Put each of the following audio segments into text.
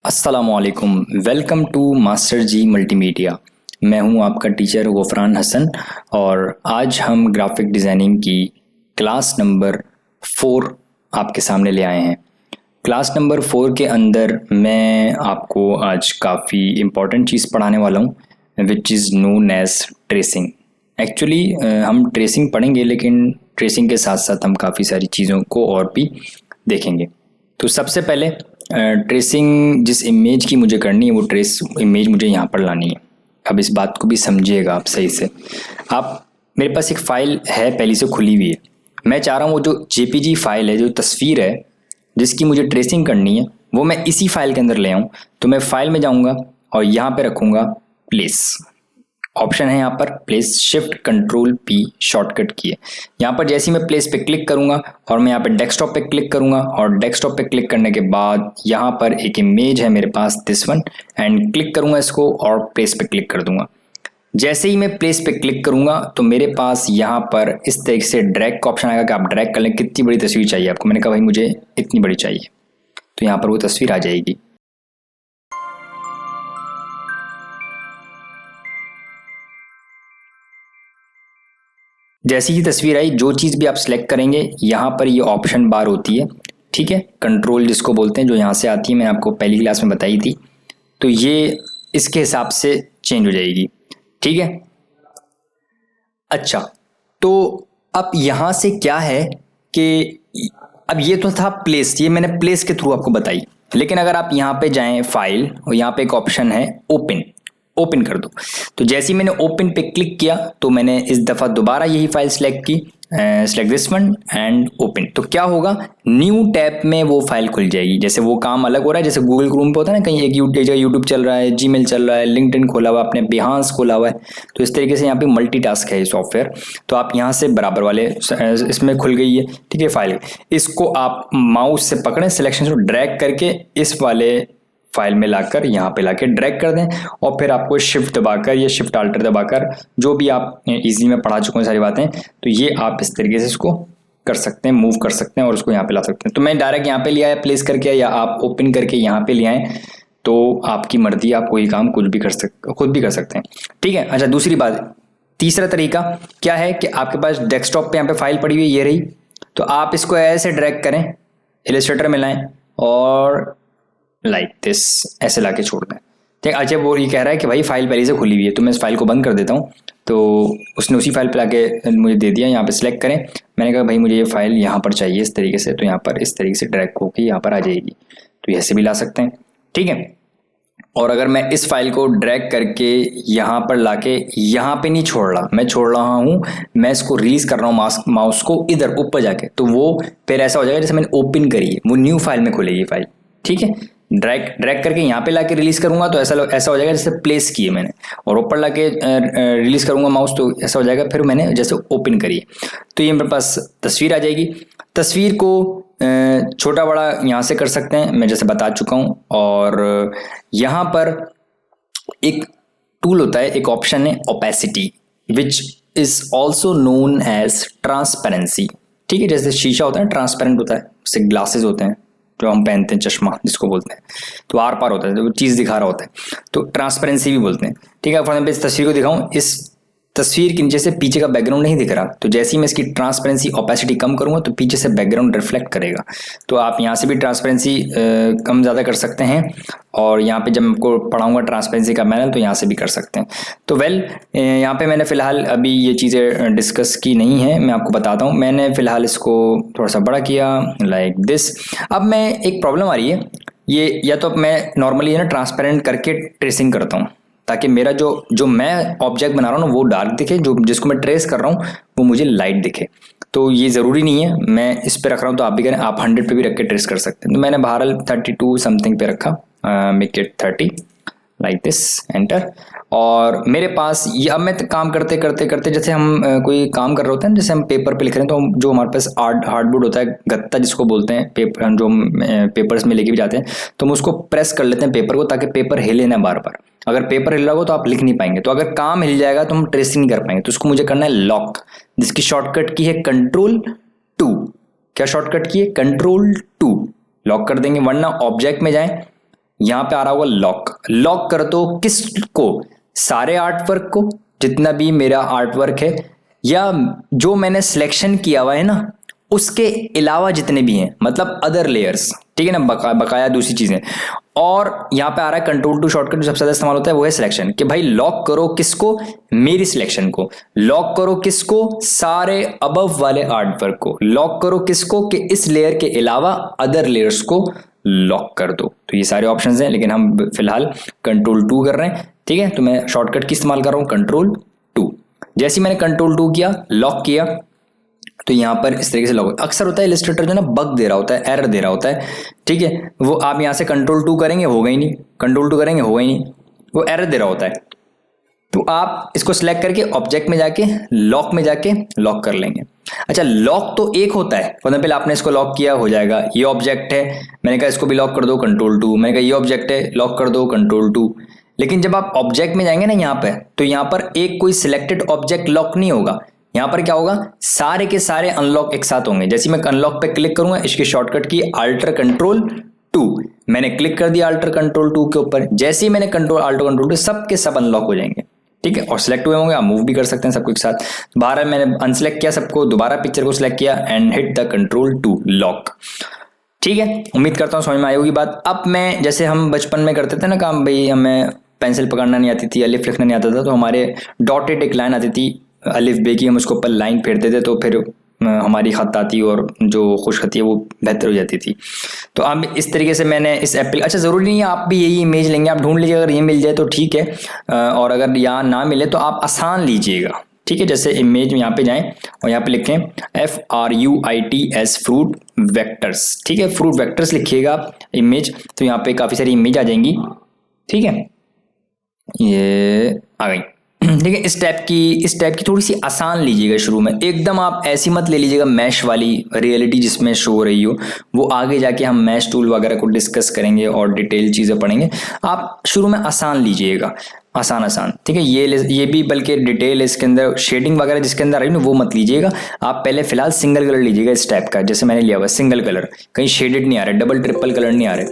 अस्सलामुअलैकुम। Welcome to master ji multimedia. मैं हूं आपका टीचर गफरान हसन और आज हम ग्राफिक डिज़ाइनिंग की क्लास नंबर 4 आपके सामने ले आए हैं। क्लास नंबर 4 के अंदर मैं आपको आज काफ़ी इम्पोर्टेंट चीज़ पढ़ाने वाला हूं which is known as tracing. Actually हम ट्रेसिंग पढ़ेंगे, लेकिन ट्रेसिंग के साथ साथ हम काफ़ी सारी चीज़ों को और भी देखेंगे। तो सबसे पहले ट्रेसिंग जिस इमेज की मुझे करनी है वो ट्रेस इमेज मुझे यहाँ पर लानी है। अब इस बात को भी समझिएगा आप सही से। आप मेरे पास एक फ़ाइल है पहले से खुली हुई है, मैं चाह रहा हूँ वो जो जेपीजी फाइल है, जो तस्वीर है जिसकी मुझे ट्रेसिंग करनी है, वो मैं इसी फाइल के अंदर ले आऊँ। तो मैं फाइल में जाऊँगा और यहाँ पे रखूँगा प्लेस। ऑप्शन है यहाँ पर place, shift control P shortcut की है। यहाँ पर जैसे ही मैं प्लेस पे क्लिक करूंगा और मैं यहाँ पे डेस्कटॉप पे क्लिक करूंगा और डेस्कटॉप पे क्लिक करने के बाद यहाँ पर एक इमेज है मेरे पास दिस वन, एंड क्लिक करूंगा इसको और प्लेस पे क्लिक कर दूंगा। जैसे ही मैं प्लेस पे क्लिक करूंगा तो मेरे पास यहाँ पर इस तरीके से ड्रैग का ऑप्शन आएगा कि आप ड्रैग कर लें कितनी बड़ी तस्वीर चाहिए आपको। मैंने कहा भाई मुझे इतनी बड़ी चाहिए, तो यहाँ पर वो तस्वीर आ जाएगी। जैसी ही तस्वीर आई, जो चीज़ भी आप सिलेक्ट करेंगे यहाँ पर ये ऑप्शन बार होती है, ठीक है, कंट्रोल जिसको बोलते हैं, जो यहाँ से आती है, मैंने आपको पहली क्लास में बताई थी। तो ये इसके हिसाब से चेंज हो जाएगी, ठीक है। अच्छा, तो अब यहाँ से क्या है कि अब ये तो था प्लेस, ये मैंने प्लेस के थ्रू आपको बताई, लेकिन अगर आप यहाँ पे जाएं फाइल और यहाँ पे एक ऑप्शन है ओपन, ओपन कर दो। तो जैसे ही मैंने ओपन पे क्लिक किया तो मैंने इस दफ़ा दोबारा यही फाइल सेलेक्ट की, select this one and open. तो क्या होगा, न्यू टैब में वो फाइल खुल जाएगी। जैसे वो काम अलग हो रहा है, जैसे गूगल क्रोम पे होता है ना, कहीं एक जगह यूट्यूब चल रहा है, जीमेल चल रहा है, लिंक्डइन खोला हुआ है, आपने बिहांस खोला हुआ है। तो इस तरीके से यहाँ पे मल्टीटास्क है ये सॉफ्टवेयर। तो आप यहाँ से बराबर वाले इसमें खुल गई है, ठीक है फाइल। इसको आप माउस से पकड़ें, सिलेक्शन से ड्रैग करके इस वाले फाइल में लाकर यहाँ पे लाके ड्रैग कर दें और फिर आपको शिफ्ट दबाकर या शिफ्ट आल्टर दबाकर, जो भी आप इजीली में पढ़ा चुके हैं सारी बातें, तो ये आप इस तरीके से इसको कर सकते हैं, मूव कर सकते हैं और उसको यहाँ पे ला सकते हैं। तो मैं डायरेक्ट यहाँ पे ले आया प्लेस करके, या आप ओपन करके यहाँ पे ले आए, तो आपकी मर्जी, आप कोई काम कुछ भी कर सकते, खुद भी कर सकते हैं, ठीक है। अच्छा, दूसरी बात, तीसरा तरीका क्या है कि आपके पास डेस्कटॉप पे यहाँ पे फाइल पड़ी हुई ये रही, तो आप इसको ऐसे ड्रैग करें, इलस्ट्रेटर में लाएं और लाइक दिस ऐसे लाके छोड़ दें, ठीक। अच्छा, वो ये कह रहा है कि भाई फाइल पहले से खुली हुई है, तो मैं इस फाइल को बंद कर देता हूँ। तो उसने उसी फाइल पे लाके मुझे दे दिया, यहाँ पे सिलेक्ट करें। मैंने कहा भाई मुझे ये फाइल यहाँ पर चाहिए इस तरीके से, तो यहाँ पर इस तरीके से ड्रैग होकर यहाँ पर आ जाएगी। तो ऐसे भी ला सकते हैं, ठीक है। और अगर मैं इस फाइल को ड्रैग करके यहाँ पर लाके यहाँ पे नहीं छोड़ रहा, मैं छोड़ रहा हूँ, मैं इसको रिलीज कर रहा हूँ माउस को इधर ऊपर जाके, तो वो फिर ऐसा हो जाएगा जैसे मैंने ओपन करी है, वो न्यू फाइल में खुलेगी फाइल, ठीक है। ड्रैग करके यहाँ पे लाके रिलीज करूंगा तो ऐसा हो जाएगा जैसे प्लेस किए मैंने, और ऊपर लाके रिलीज करूंगा माउस तो ऐसा हो जाएगा फिर मैंने जैसे ओपन करी है। तो ये मेरे पास तस्वीर आ जाएगी। तस्वीर को छोटा बड़ा यहाँ से कर सकते हैं, मैं जैसे बता चुका हूँ। और यहाँ पर एक टूल होता है, एक ऑप्शन है opacity, which is also known as transparency, ठीक है। जैसे शीशा होता है ट्रांसपेरेंट होता है, जैसे ग्लासेस होते हैं जो हम पहनते हैं, चश्मा जिसको बोलते हैं, तो आर पार होता है, तो चीज़ दिखा रहा होता है, तो ट्रांसपेरेंसी भी बोलते हैं, ठीक है। फॉर एग्जाम्पल इस तस्वीर को दिखाऊं, इस तस्वीर के नीचे से पीछे का बैकग्राउंड नहीं दिख रहा, तो जैसे ही मैं इसकी ट्रांसपेरेंसी ओपेसिटी कम करूंगा तो पीछे से बैकग्राउंड रिफ्लेक्ट करेगा। तो आप यहाँ से भी ट्रांसपेरेंसी कम ज़्यादा कर सकते हैं, और यहाँ पे जब मैं आपको पढ़ाऊंगा ट्रांसपेरेंसी का मैनर तो यहाँ से भी कर सकते हैं। तो यहाँ पे मैंने फ़िलहाल अभी ये चीज़ें डिस्कस की नहीं है, मैं आपको बताता हूँ। मैंने फ़िलहाल इसको थोड़ा सा बड़ा किया लाइक दिस। अब मैं एक प्रॉब्लम आ रही है, ये या तो मैं नॉर्मली है ना ट्रांसपेरेंट करके ट्रेसिंग करता हूँ, ताकि मेरा जो मैं ऑब्जेक्ट बना रहा हूँ ना वो डार्क दिखे, जो जिसको मैं ट्रेस कर रहा हूँ वो मुझे लाइट दिखे। तो ये ज़रूरी नहीं है मैं इस पे रख रहा हूँ, तो आप भी करें, आप 100 पे भी रख के ट्रेस कर सकते हैं। तो मैंने बहरहाल 32 समथिंग पे रखा, make it 30 like this, enter. और मेरे पास ये, अब मैं काम करते करते करते, जैसे हम कोई काम कर रहे होते हैं, जैसे हम पेपर पे लिख रहे हैं, तो जो हमारे पास हार्डबोर्ड होता है, गत्ता जिसको बोलते हैं, पेपर जो पेपर्स में लेके भी जाते हैं, तो हम उसको प्रेस कर लेते हैं पेपर को, ताकि पेपर हिले ना बार बार। अगर पेपर हिल रहा हो तो आप लिख नहीं पाएंगे, तो अगर काम हिल जाएगा तो हम ट्रेसिंग नहीं कर पाएंगे। तो उसको मुझे करना है लॉक, जिसकी शॉर्टकट की है Ctrl+2। क्या शॉर्टकट की है? Ctrl+2, लॉक कर देंगे। वरना ऑब्जेक्ट में जाएं, यहाँ पे आ रहा होगा लॉक, लॉक कर दो किसको, सारे आर्ट वर्क को, जितना भी मेरा आर्ट वर्क है या जो मैंने सिलेक्शन किया हुआ है ना उसके अलावा जितने भी हैं, मतलब अदर लेयर्स, ठीक है ना, बकाया दूसरी चीजें। और यहाँ पे आ रहा है कंट्रोल टू शॉर्टकट जो सबसे ज्यादा इस्तेमाल होता है वो है सिलेक्शन, कि भाई लॉक करो किसको, मेरी सिलेक्शन को, लॉक करो किसको, सारे अबव वाले आर्ट वर्क को, लॉक करो किसको कि इस लेयर के अलावा अदर लेयर्स को लॉक कर दो। तो ये सारे ऑप्शंस हैं, लेकिन हम फिलहाल कंट्रोल टू कर रहे हैं, ठीक है। तो मैं शॉर्टकट की इस्तेमाल कर रहा हूँ कंट्रोल टू। जैसे ही मैंने कंट्रोल टू किया, लॉक किया, तो यहाँ पर इस तरीके से लॉक, अक्सर होता है इलस्ट्रेटर जो ना बग दे रहा होता है, एरर दे रहा होता है, ठीक है, वो आप यहाँ से कंट्रोल टू करेंगे होगा ही नहीं, कंट्रोल टू करेंगे होगा ही नहीं, वो एरर दे रहा होता है। तो आप इसको सिलेक्ट करके ऑब्जेक्ट में जाके लॉक में जाके लॉक कर लेंगे। अच्छा, लॉक तो एक होता है, फॉर एग्जाम्पल आपने इसको लॉक किया, हो जाएगा, ये ऑब्जेक्ट है, मैंने कहा इसको भी लॉक कर दो कंट्रोल टू, मैंने कहा ये ऑब्जेक्ट है लॉक कर दो कंट्रोल टू। लेकिन जब आप ऑब्जेक्ट में जाएंगे ना यहाँ पे, तो यहाँ पर एक कोई सिलेक्टेड ऑब्जेक्ट लॉक नहीं होगा, यहाँ पर क्या होगा, सारे के सारे अनलॉक एक साथ होंगे। जैसे मैं अनलॉक पे क्लिक करूंगा, इसकी शॉर्टकट की अल्टर कंट्रोल टू, मैंने क्लिक कर दिया अल्टर कंट्रोल टू के ऊपर, जैसे ही मैंने कंट्रोल अल्टर कंट्रोल टू, सब के सब अनलॉक हो जाएंगे, ठीक है, और सिलेक्ट हुए होंगे, आप मूव भी कर सकते हैं सबको एक साथ। बाहर मैंने अनसिलेक्ट किया सबको, दोबारा पिक्चर को सिलेक्ट किया and hit the control to lock, ठीक है। उम्मीद करता हूँ समझ में आई होगी बात। अब मैं, जैसे हम बचपन में करते थे ना काम, भाई हमें पेंसिल पकड़ना नहीं आती थी, अलिफ लिखना नहीं आता था, तो हमारे डॉटेड एक लाइन आती थी अलिफ बे की, हम उसको ऊपर लाइन फेरते थे, तो फिर हमारी खत आती और जो खुश खती है वो बेहतर हो जाती थी। तो अब इस तरीके से मैंने इस एप्पल, अच्छा ज़रूरी नहीं है आप भी यही इमेज लेंगे, आप ढूंढ लीजिए, अगर ये मिल जाए तो ठीक है, और अगर यहाँ ना मिले तो आप आसान लीजिएगा, ठीक है। जैसे इमेज में यहाँ पे जाएं और यहाँ पे लिखें FRUITS फ्रूट वेक्टर्स, ठीक है, फ्रूट वेक्टर्स लिखिएगा आप इमेज, तो यहाँ पे काफ़ी सारी इमेज आ जाएंगी, ठीक है, ये आ गई, ठीक है। इस टाइप की थोड़ी सी आसान लीजिएगा शुरू में, एकदम आप ऐसी मत ले लीजिएगा मैश वाली रियलिटी जिसमें शो हो रही हो, वो आगे जाके हम मैश टूल वगैरह को डिस्कस करेंगे और डिटेल चीज़ें पढ़ेंगे। आप शुरू में आसान लीजिएगा, आसान, ठीक है। ये भी बल्कि डिटेल इसके अंदर शेडिंग वगैरह जिसके अंदर आ रही है ना वो मत लीजिएगा, आप पहले फिलहाल सिंगल कलर लीजिएगा इस टाइप का, जैसे मैंने लिया हुआ सिंगल कलर, कहीं शेडेड नहीं आ रहा है, डबल ट्रिपल कलर नहीं आ रहे,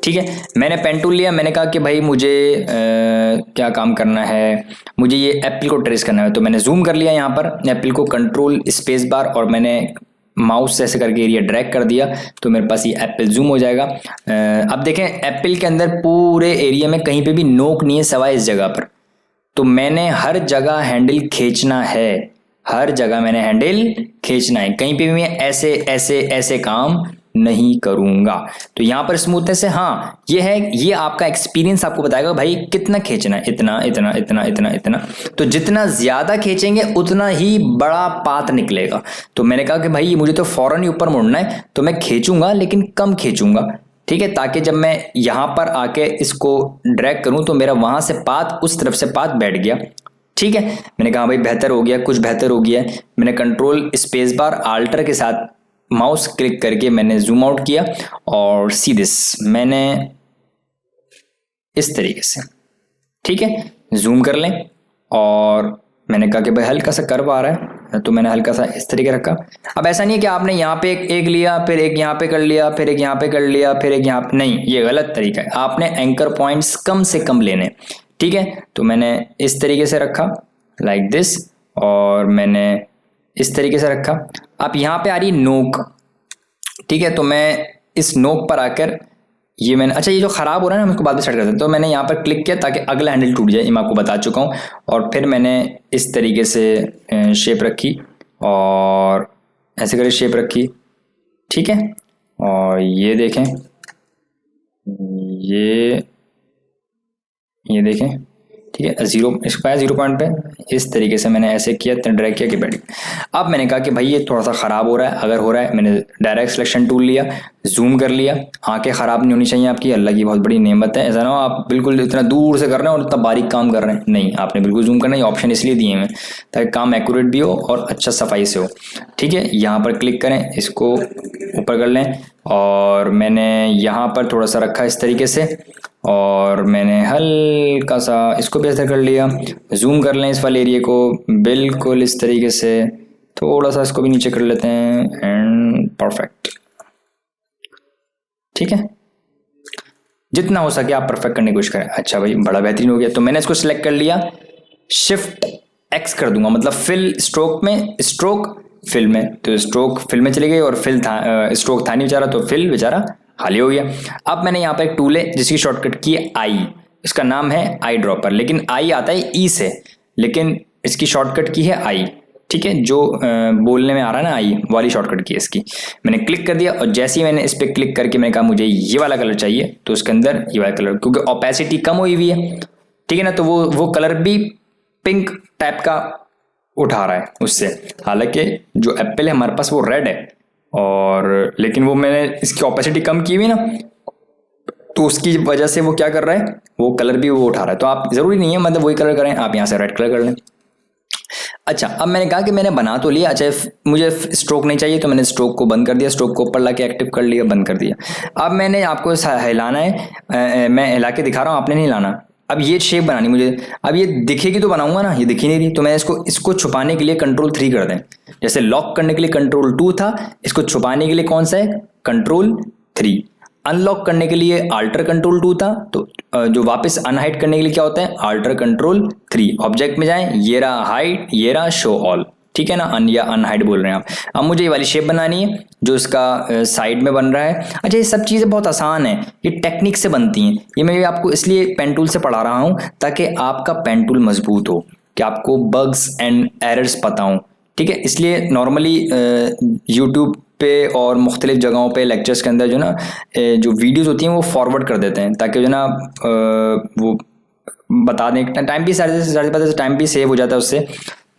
ठीक है। मैंने पेन टूल लिया, मैंने कहा कि भाई मुझे क्या काम करना है, मुझे ये एप्पल को ट्रेस करना है, तो मैंने जूम कर लिया यहाँ पर एप्पल को, कंट्रोल स्पेस बार, और मैंने माउस से ऐसे करके एरिया ड्रैग कर दिया, तो मेरे पास ये एप्पल जूम हो जाएगा। अब देखें एप्पल के अंदर पूरे एरिया में कहीं पे भी नोक नहीं है सवाए इस जगह पर, तो मैंने हर जगह हैंडल खींचना है, हर जगह मैंने हैंडल खींचना है, कहीं पे भी मैं ऐसे ऐसे ऐसे काम नहीं करूंगा। तो यहाँ पर स्मूथनेस है, हाँ ये है, ये आपका एक्सपीरियंस आपको बताएगा भाई कितना खींचना है, इतना इतना इतना इतना इतना, तो जितना ज्यादा खींचेंगे उतना ही बड़ा पाथ निकलेगा। तो मैंने कहा कि भाई मुझे तो फौरन ही ऊपर मुड़ना है, तो मैं खींचूंगा लेकिन कम खींचूंगा, ठीक है, ताकि जब मैं यहां पर आके इसको ड्रैग करूं तो मेरा वहां से पाथ उस तरफ से पाथ बैठ गया, ठीक है। मैंने कहा भाई बेहतर हो गया, कुछ बेहतर हो गया। मैंने कंट्रोल स्पेस बार अल्टर के साथ माउस क्लिक करके मैंने जूम आउट किया और सी दिस, मैंने इस तरीके से, ठीक है, जूम कर लें, और मैंने कहा कि भाई हल्का सा कर्व आ रहा है, तो मैंने हल्का सा इस तरीके रखा। अब ऐसा नहीं है कि आपने यहाँ पे एक लिया, फिर एक यहाँ पे कर लिया, फिर एक यहाँ पे कर लिया, फिर एक यहाँ पे, नहीं, ये गलत तरीका है, आपने एंकर पॉइंट्स कम से कम लेने, ठीक है। तो मैंने इस तरीके से रखा लाइक दिस, और मैंने इस तरीके से रखा। अब यहाँ पे आ रही नोक, ठीक है, तो मैं इस नोक पर आकर ये मैंने, अच्छा ये जो खराब हो रहा है ना हम इसको बाद में सेट करते हैं, तो मैंने यहाँ पर क्लिक किया ताकि अगला हैंडल टूट जाए, ये मैं आपको बता चुका हूँ। और फिर मैंने इस तरीके से शेप रखी और ऐसे करके शेप रखी, ठीक है। और ये देखें, ये देखें, ठीक है, जीरो इसको पाया 0 पॉइंट पे, इस तरीके से मैंने ऐसे किया, ड्रैग किया कि बैठ गया। अब मैंने कहा कि भाई ये थोड़ा सा ख़राब हो रहा है, अगर हो रहा है, मैंने डायरेक्ट सिलेक्शन टूल लिया, जूम कर लिया, आंखें ख़राब नहीं होनी चाहिए आपकी, अल्लाह की बहुत बड़ी नेमत है, ऐसा ना हो आप बिल्कुल इतना दूर से कर रहे हैं और इतना बारीक काम कर रहे हैं, नहीं, आपने बिल्कुल जूम करना है, ये ऑप्शन इसलिए दिए हैं ताकि काम एक्यूरेट भी हो और अच्छा सफाई से हो, ठीक है। यहाँ पर क्लिक करें, इसको ऊपर कर लें, और मैंने यहाँ पर थोड़ा सा रखा इस तरीके से, और मैंने हल्का सा इसको भी ऐसा कर लिया, जूम कर लें इस वाले एरिया को बिल्कुल इस तरीके से, थोड़ा सा इसको भी नीचे कर लेते हैं एंड परफेक्ट, ठीक है। जितना हो सके आप परफेक्ट करने की कोशिश करें। अच्छा भाई बड़ा बेहतरीन हो गया। तो मैंने इसको सिलेक्ट कर लिया, शिफ्ट एक्स कर दूंगा, मतलब फिल स्ट्रोक में, स्ट्रोक फिल में, तो स्ट्रोक फिल में चली गई और फिल था, स्ट्रोक था नहीं बेचारा, तो फिल बेचारा खाली हो गया। अब मैंने यहाँ पर एक टूल है जिसकी शॉर्टकट की है आई, इसका नाम है आई ड्रॉपर, लेकिन आई आता है ई से, लेकिन इसकी शॉर्टकट की है आई, ठीक है, जो बोलने में आ रहा है ना आई वाली शॉर्टकट की है इसकी। मैंने क्लिक कर दिया और जैसे ही मैंने इस पर क्लिक करके मैंने कहा मुझे ये वाला कलर चाहिए, तो उसके अंदर ये वाला कलर, क्योंकि ओपेसिटी कम हुई हुई है, ठीक है ना, तो वो कलर भी पिंक टाइप का उठा रहा है उससे। हालांकि जो एप्पल है हमारे पास वो रेड है, और लेकिन वो मैंने इसकी ओपेसिटी कम की हुई ना, तो उसकी वजह से वो क्या कर रहा है, वो कलर भी वो उठा रहा है। तो आप जरूरी नहीं है मतलब वही कलर करें, आप यहाँ से रेड कलर कर लें। अच्छा, अब मैंने कहा कि मैंने बना तो लिया, अच्छा मुझे स्ट्रोक नहीं चाहिए, तो मैंने स्ट्रोक को बंद कर दिया, स्ट्रोक को ऊपर ला के एक्टिव कर लिया, बंद कर दिया। अब मैंने आपको हिलाना है, मैं हिला के दिखा रहा हूँ, आपने नहीं हिलाना। अब ये शेप बनानी मुझे, अब ये दिखेगी तो बनाऊंगा ना, ये दिख ही नहीं रही, तो मैं इसको छुपाने के लिए Ctrl+3 कर दें। जैसे लॉक करने के लिए Ctrl+2 था, इसको छुपाने के लिए कौन सा है, Ctrl+3। अनलॉक करने के लिए Alt Ctrl+2 था, तो जो वापस अनहाइड करने के लिए क्या होता है, Alt Ctrl+3। ऑब्जेक्ट में जाएं, ये रहा हाइड, ये रहा शो ऑल, ठीक है ना, अन या अनहाइड बोल रहे हैं आप। अब मुझे ये वाली शेप बनानी है जो इसका साइड में बन रहा है। अच्छा, ये सब चीज़ें बहुत आसान है, ये टेक्निक से बनती हैं। ये मैं आपको इसलिए पेन टूल से पढ़ा रहा हूँ ताकि आपका पेन टूल मजबूत हो, कि आपको बग्स एंड एरर्स पता हो, ठीक है। इसलिए नॉर्मली यूट्यूब पे और मुख्तलिफ जगहों पे लेक्चर्स के अंदर जो ना जो वीडियोस होती हैं वो फॉरवर्ड कर देते हैं, ताकि जो ना वो बता दें, टाइम भी सारे टाइम भी सेव हो जाता है उससे।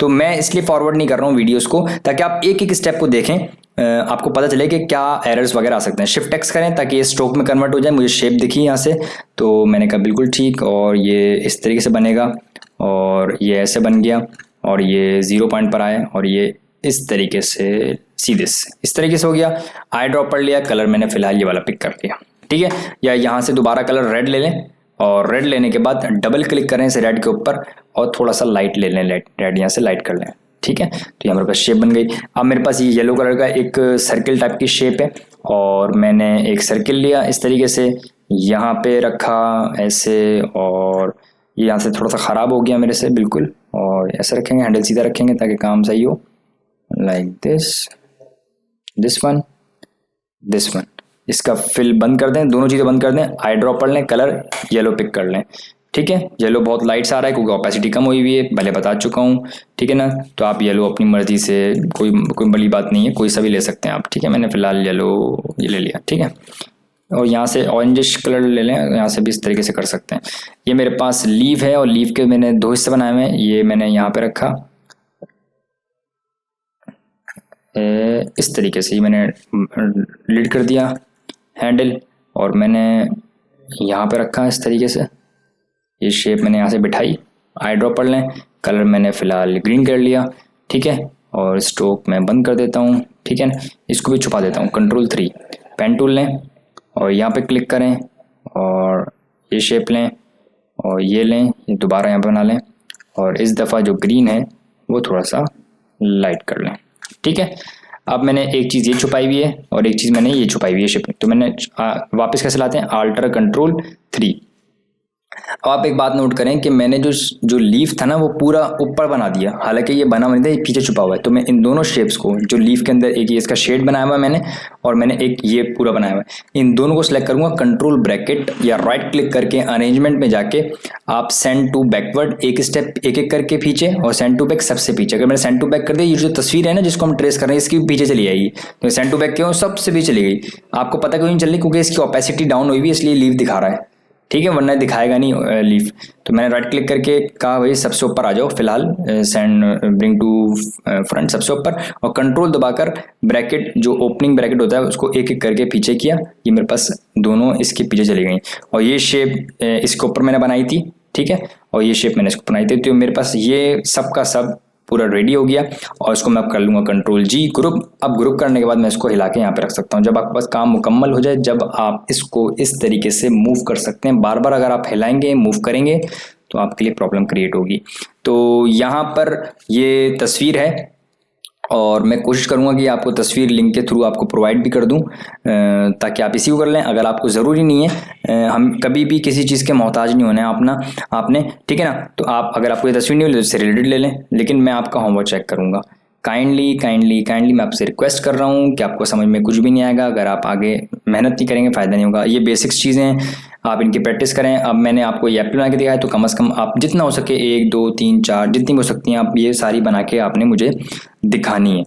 तो मैं इसलिए फॉरवर्ड नहीं कर रहा हूँ वीडियोस को, ताकि आप एक एक स्टेप को देखें, आपको पता चले कि क्या एरर्स वगैरह आ सकते हैं। शिफ्ट एक्स करें ताकि ये स्ट्रोक में कन्वर्ट हो जाए। मुझे शेप दिखी यहाँ से, तो मैंने कहा बिल्कुल ठीक, और ये इस तरीके से बनेगा, और ये ऐसे बन गया, और ये 0 पॉइंट पर आए, और ये इस तरीके से सीधे से इस तरीके से हो गया। आई ड्रॉप कर लिया, कलर मैंने फिलहाल ये वाला पिक कर लिया, ठीक है। या यहाँ से दोबारा कलर रेड ले लें, और रेड लेने के बाद डबल क्लिक करें इसे रेड के ऊपर, और थोड़ा सा लाइट ले लें, रेड यहाँ से लाइट कर लें, ठीक है। तो ये हमारे पास शेप बन गई। अब मेरे पास ये येलो कलर का एक सर्किल टाइप की शेप है, और मैंने एक सर्किल लिया इस तरीके से, यहाँ पे रखा ऐसे, और ये यहाँ से थोड़ा सा ख़राब हो गया मेरे से बिल्कुल, और ऐसे रखेंगे, हैंडल सीधा रखेंगे ताकि काम सही हो, लाइक दिस वन, इसका फिल बंद कर दें, दोनों चीज़ें बंद कर दें, आई ड्रॉप कर लें, कलर येलो पिक कर लें, ठीक है। येलो बहुत लाइट्स आ रहा है क्योंकि ओपेसिटी कम हुई हुई है, पहले बता चुका हूँ, ठीक है ना। तो आप येलो अपनी मर्जी से, कोई बड़ी बात नहीं है, कोई सा भी ले सकते हैं आप, ठीक है। मैंने फिलहाल येलो ये ले लिया, ठीक है। और यहाँ से ऑरेंजिश कलर ले लें, यहाँ से भी इस तरीके से कर सकते हैं। ये मेरे पास लीव है, और लीव के मैंने 2 हिस्से बनाए हुए हैं। ये मैंने यहाँ पे रखा इस तरीके से, मैंने लीड कर दिया हैंडल, और मैंने यहाँ पे रखा इस तरीके से, ये शेप मैंने यहाँ से बिठाई। आई ड्रॉप कर लें, कलर मैंने फ़िलहाल ग्रीन कर लिया, ठीक है। और स्ट्रोक मैं बंद कर देता हूँ, ठीक है ना। इसको भी छुपा देता हूँ, Ctrl+3। पेन टूल लें और यहाँ पे क्लिक करें, और ये शेप लें, और ये लें, ये दोबारा यहाँ पे बना लें, और इस दफ़ा जो ग्रीन है वो थोड़ा सा लाइट कर लें, ठीक है। अब मैंने एक चीज़ ये छुपाई हुई है, और एक चीज़ मैंने ये छुपाई हुई है शेप में, तो मैंने वापस कैसे लाते हैं, Alt Ctrl+3। अब आप एक बात नोट करें कि मैंने जो लीफ था ना वो पूरा ऊपर बना दिया, हालांकि ये बना नहीं था, ये पीछे छुपा हुआ है। तो मैं इन दोनों शेप्स को, जो लीफ के अंदर एक ये इसका शेड बनाया हुआ है मैंने, और मैंने एक ये पूरा बनाया हुआ है, इन दोनों को सिलेक्ट करूंगा, कंट्रोल ब्रैकेट या राइट क्लिक करके अरेंजमेंट में जाके आप सेंड टू बैकवर्ड एक स्टेप एक एक करके पीछे, और सेंड टू बैक सबसे पीछे। अगर मैंने सेंड टू बैक कर दिया, ये जो तस्वीर है ना जिसको हम ट्रेस कर रहे हैं, इसकी पीछे चली आएगी। तो सेंड टू बैक क्यों, सबसे भी चली गई। आपको पता क्यों नहीं चल रही, क्योंकि इसकी ओपेसिटी डाउन हुई हुई, इसलिए लीफ दिखा रहा है, ठीक है, वरना दिखाएगा नहीं लीफ। तो मैंने राइट क्लिक करके कहा भाई सबसे ऊपर आ जाओ, फिलहाल सेंड ब्रिंग टू फ्रंट सबसे ऊपर, और कंट्रोल दबाकर ब्रैकेट जो ओपनिंग ब्रैकेट होता है उसको एक एक करके पीछे किया। ये मेरे पास दोनों इसके पीछे चली गई, और ये शेप इसके ऊपर मैंने बनाई थी, ठीक है, और ये शेप मैंने इसको बनाई थी। तो मेरे पास ये सब का सब पूरा रेडी हो गया, और इसको मैं अब कर लूँगा Ctrl+G ग्रुप। अब ग्रुप करने के बाद मैं इसको हिला के यहाँ पे रख सकता हूँ। जब आपके पास काम मुकम्मल हो जाए, जब आप इसको इस तरीके से मूव कर सकते हैं, बार बार अगर आप हिलाएंगे मूव करेंगे तो आपके लिए प्रॉब्लम क्रिएट होगी। तो यहाँ पर ये तस्वीर है, और मैं कोशिश करूंगा कि आपको तस्वीर लिंक के थ्रू आपको प्रोवाइड भी कर दूं, ताकि आप इसी को कर लें। अगर आपको ज़रूरी नहीं है, हम कभी भी किसी चीज़ के मोहताज नहीं होना है आपने, ठीक है ना। तो आप, अगर आपको ये तस्वीर नहीं मिली तो इससे रिलेटेड ले लें, लेकिन मैं आपका होमवर्क चेक करूंगा। काइंडली मैं आपसे रिक्वेस्ट कर रहा हूँ कि आपको समझ में कुछ भी नहीं आएगा अगर आप आगे मेहनत नहीं करेंगे, फ़ायदा नहीं होगा। ये बेसिक्स चीज़ें हैं, आप इनकी प्रैक्टिस करें। अब मैंने आपको ये एप्पल बना के दिखाया, तो कम से कम आप जितना हो सके 1 2 3 4 जितनी भी हो सकती हैं आप ये सारी बना के आपने मुझे दिखानी है,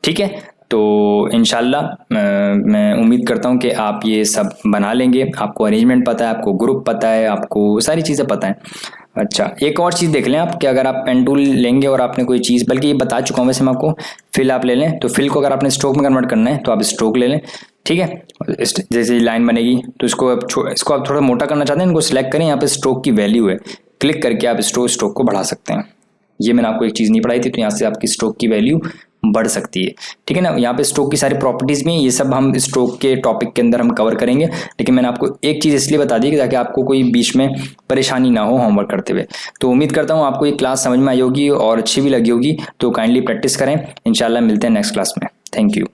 ठीक है। तो इंशाल्लाह मैं उम्मीद करता हूँ कि आप ये सब बना लेंगे। आपको अरेंजमेंट पता है, आपको ग्रुप पता है, आपको सारी चीज़ें पता है। अच्छा, एक और चीज़ देख लें आप कि अगर आप पेन टूल लेंगे और आपने कोई चीज़, बल्कि ये बता चुका हूँ वैसे मैं आपको, फिल आप ले लें। तो फिल को अगर आपने स्ट्रोक में कन्वर्ट करना है तो आप स्ट्रोक ले लें, ठीक है। जैसे लाइन बनेगी तो इसको आप थोड़ा मोटा करना चाहते हैं, इनको सिलेक्ट करें, यहाँ पे स्ट्रोक की वैल्यू है, क्लिक करके आप स्ट्रोक को बढ़ा सकते हैं। ये मैंने आपको एक चीज़ नहीं पढ़ाई थी, तो यहाँ से आपकी स्ट्रोक की वैल्यू बढ़ सकती है, ठीक है ना। यहाँ पे स्ट्रोक की सारी प्रॉपर्टीज़ भी हैं, ये सब हम स्ट्रोक के टॉपिक के अंदर हम कवर करेंगे। लेकिन मैंने आपको एक चीज़ इसलिए बता दी कि ताकि आपको कोई बीच में परेशानी ना हो होमवर्क करते हुए। तो उम्मीद करता हूँ आपको ये क्लास समझ में आई होगी और अच्छी भी लगी होगी। तो काइंडली प्रैक्टिस करें, इंशाल्लाह मिलते हैं नेक्स्ट क्लास में। Thank you.